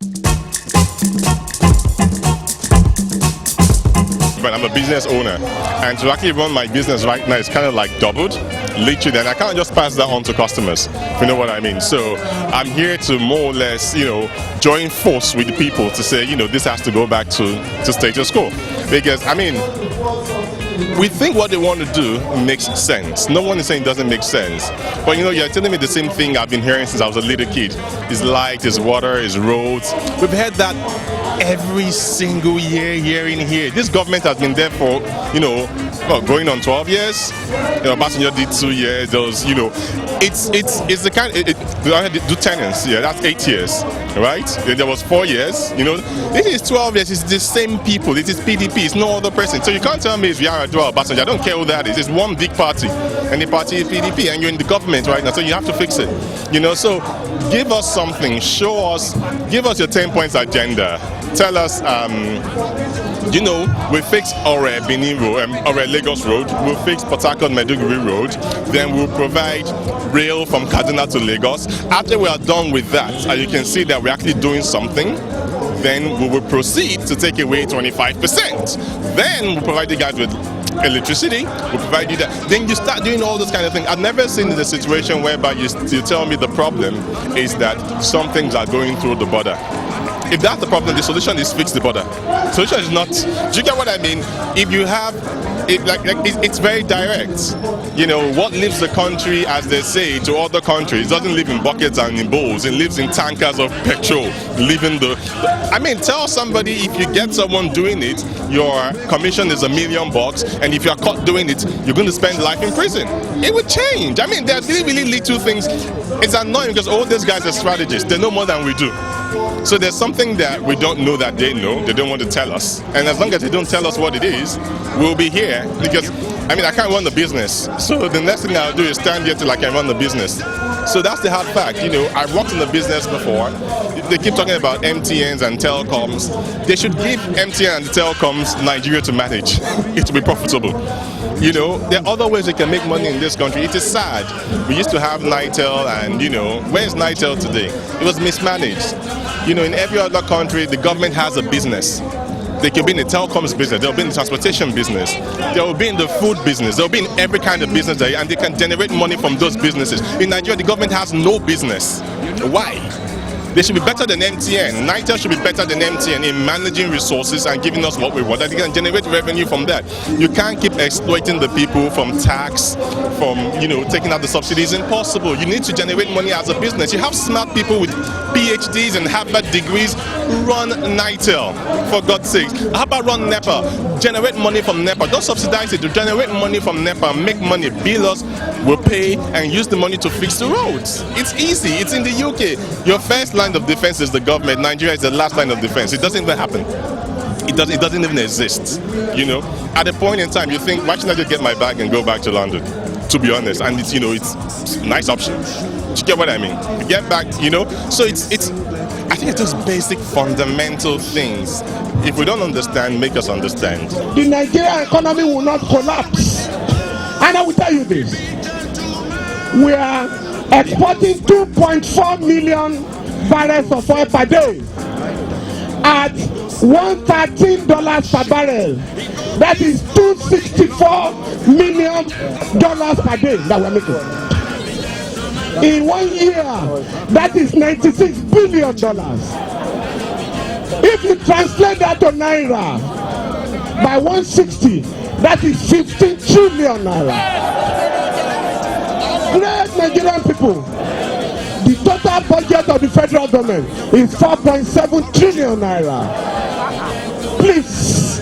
But I'm a business owner, and to actually run my business right now is kind of like doubled, literally, and I can't just pass that on to customers, if you know what I mean. So I'm here to more or less, join force with the people to say, this has to go back to status quo. Because, we think what they want to do makes sense. No one is saying it doesn't make sense. But you're telling me the same thing I've been hearing since I was a little kid. It's light, it's water, it's roads. We've heard that every single year, here in here. This government has been there for, going on 12 years. Passenger did 2 years. Those, it's the kind. They do tenants. Yeah, that's 8 years, right? There was 4 years. This is 12 years. It's the same people. It is PDP. It's no other person. So you can't tell me it's Yar'Adua or Passenger. I don't care who that is. It's one big party, and the party is PDP, and you're in the government right now. So you have to fix it. So give us something. Show us. Give us your 10 points agenda. Tell us. We fix Ore Benin Road, Ore Lagos Road. We'll fix Port Harcourt Maiduguri Road. Then we'll provide rail from Kaduna to Lagos. After we are done with that, and you can see that we're actually doing something, then we will proceed to take away 25%. Then we'll provide you guys with electricity. We'll provide you that. Then you start doing all those kind of things. I've never seen the situation whereby you tell me the problem is that some things are going through the border. If that's the problem, the solution is fix the border. The solution is not. Do you get what I mean? If you have, it's very direct. What leaves the country, as they say, to other countries doesn't live in buckets and in bowls. It lives in tankers of petrol. Tell somebody if you get someone doing it, your commission is $1 million, and if you're caught doing it, you're going to spend life in prison. It would change. There's really little things. It's annoying because all these guys are strategists. They know more than we do. So there's something that we don't know that they know. They don't want to tell us. And as long as they don't tell us what it is, we'll be here. Because, I can't run the business. So the next thing I'll do is stand here till I can run the business. So that's the hard fact. I've worked in the business before. They keep talking about MTNs and telecoms. They should give MTN and the telecoms Nigeria to manage. It will be profitable. There are other ways they can make money in this country. It is sad. We used to have Nitel, and where's Nitel today? It was mismanaged. In every other country, the government has a business. They can be in the telecoms business, they'll be in the transportation business, they'll be in the food business, they'll be in every kind of business there, and they can generate money from those businesses. In Nigeria, the government has no business. Why? They should be better than MTN. Nitel should be better than MTN in managing resources and giving us what we want. And they can generate revenue from that. You can't keep exploiting the people from tax, from taking out the subsidies. Impossible. You need to generate money as a business. You have smart people with PhDs and Harvard degrees. Run Nitel, for God's sake. How about run NEPA? Generate money from NEPA. Don't subsidize it. To generate money from NEPA, make money, bill us, we'll pay, and use the money to fix the roads. It's easy. It's in the UK. Your first line of defense is the government. Nigeria is the last line of defense. It doesn't even happen. It doesn't even exist. At a point in time, you think, why should I just get my bag and go back to London? To be honest, and it's it's a nice option. Do you get what I mean? You get back, So I think it's just basic fundamental things. If we don't understand, make us understand. The Nigerian economy will not collapse. And I will tell you this. We are exporting 2.4 million barrels of oil per day at $113 per barrel. That is $264 million per day that we're making. In 1 year, that is $96 billion. If you translate that to Naira, by 160, that is 15 trillion Naira. Great Nigerian people. The total budget of the federal government is 4.7 trillion Naira. Please,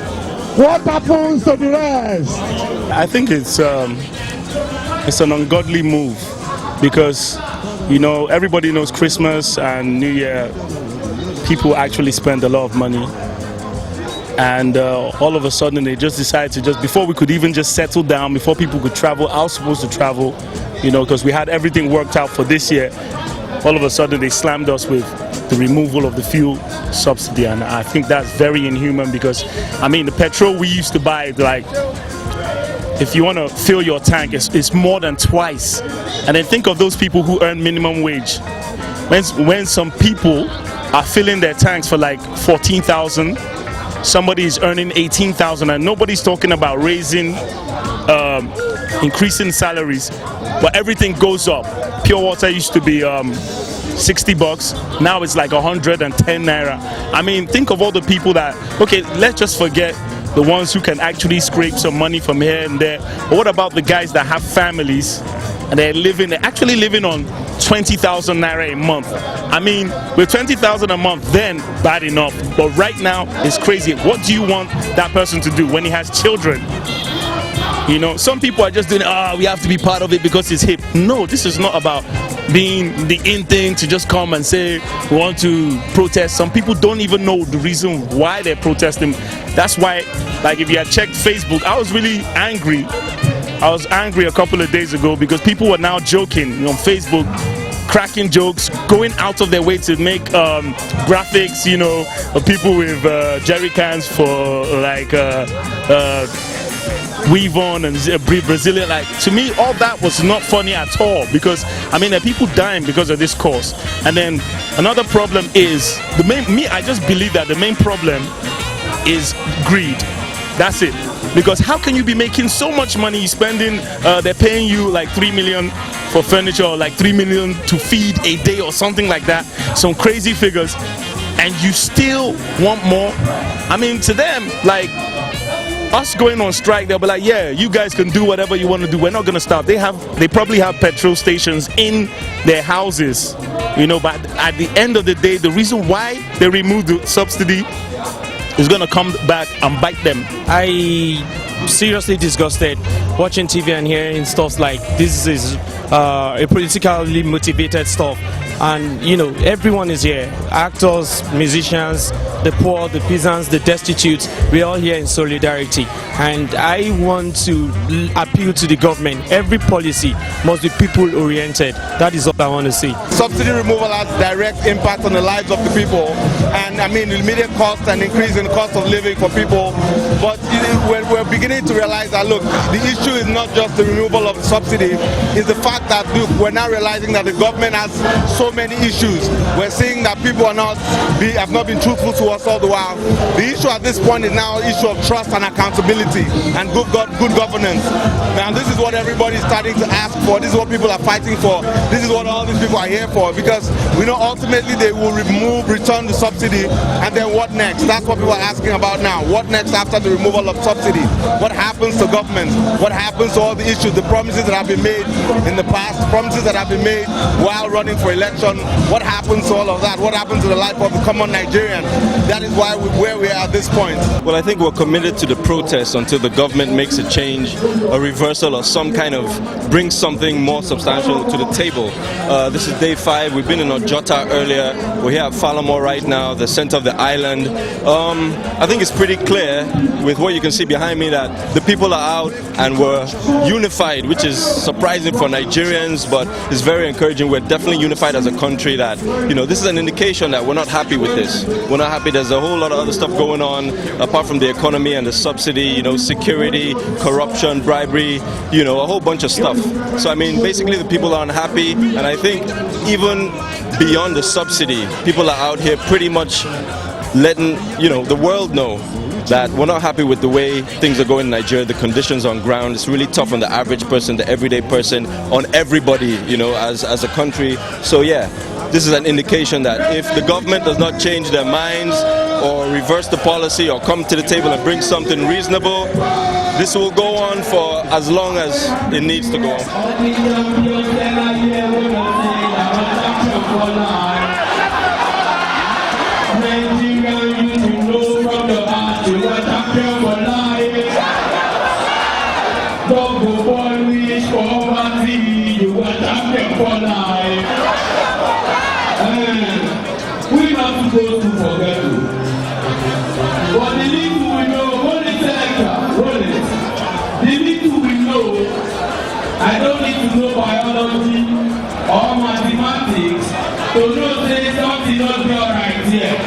what happens to the rest? I think it's an ungodly move because, everybody knows Christmas and New Year, people actually spend a lot of money. And all of a sudden they just decide to before we could even just settle down, before people could travel, I was supposed to travel, because we had everything worked out for this year. All of a sudden they slammed us with the removal of the fuel subsidy, and I think that's very inhuman because, the petrol we used to buy, if you want to fill your tank, it's more than twice. And then think of those people who earn minimum wage. When some people are filling their tanks for like 14,000. Somebody is earning 18,000, and nobody's talking about raising, increasing salaries. But everything goes up. Pure water used to be $60, now it's like 110 naira. I mean, think of all the people that, okay, let's just forget the ones who can actually scrape some money from here and there. But what about the guys that have families and they're actually living on 20,000 naira a month? I mean, with 20,000 a month, then bad enough. But right now, it's crazy. What do you want that person to do when he has children? You know, some people are just doing, we have to be part of it because it's hip. No, this is not about being the in thing to just come and say we want to protest. Some people don't even know the reason why they're protesting. That's why, like, if you had checked Facebook, I was really angry. I was angry a couple of days ago because people were now joking on Facebook, cracking jokes, going out of their way to make graphics, you know, of people with jerry cans for like weave on and Brazilian. Like, to me, all that was not funny at all, because I mean, there are people dying because of this cause. And then another problem is I just believe that the main problem is greed. That's it. Because how can you be making so much money spending, they're paying you like 3 million for furniture, or like 3 million to feed a day or something like that, some crazy figures, and you still want more? I mean, to them, like, us going on strike, they'll be like, yeah, you guys can do whatever you want to do, we're not going to stop. They probably have petrol stations in their houses, you know, but at the end of the day, the reason why they removed the subsidy is going to come back and bite them. I seriously disgusted watching TV and hearing stuff like this is a politically motivated stuff. And you know, everyone is here, actors, musicians, the poor, the peasants, the destitute, we're all here in solidarity. And I want to appeal to the government. Every policy must be people oriented. That is all I want to say. Subsidy removal has direct impact on the lives of the people, and I mean immediate cost and increase in cost of living for people. But we're beginning to realize that, look, the issue is not just the removal of the subsidy, it's the fact that, look, we're now realizing that the government has so many issues. We're seeing that people have not been truthful to us all the while. The issue at this point is now an issue of trust and accountability and good governance. Now this is what everybody is starting to ask for. This is what people are fighting for. This is what all these people are here for, because we know ultimately they will return the subsidy, and then what next? That's what people are asking about now. What next after the removal of subsidy? What happens to government? What happens to all the issues, the promises that have been made in the past, promises that have been made while running for election? What happens to all of that? What happens to the life of the common Nigerian? That is why where we are at this point. Well, I think we're committed to the protest until the government makes a change, a reversal, or some kind of brings something more substantial to the table. This is day 5. We've been in Ojota earlier. We're here at Falamo right now, the center of the island. I think it's pretty clear with what you can see behind me that the people are out and we're unified, which is surprising for Nigerians, but it's very encouraging. We're definitely unified as a country. That, you know, this is an indication that we're not happy with this. We're not happy. There's a whole lot of other stuff going on apart from the economy and the subsidy, you know, security, corruption, bribery, you know, a whole bunch of stuff. So I mean, basically the people are unhappy, and I think even beyond the subsidy, people are out here pretty much letting, you know, the world know that we're not happy with the way things are going in Nigeria, the conditions on ground. It's really tough on the average person, the everyday person, on everybody, you know, as a country. So yeah, this is an indication that if the government does not change their minds or reverse the policy or come to the table and bring something reasonable, this will go on for as long as it needs to go on. We're not supposed to forget it. But the little we know, roll it, selector, roll it. The little we know, I don't need to know biology or mathematics to know that something not be alright here.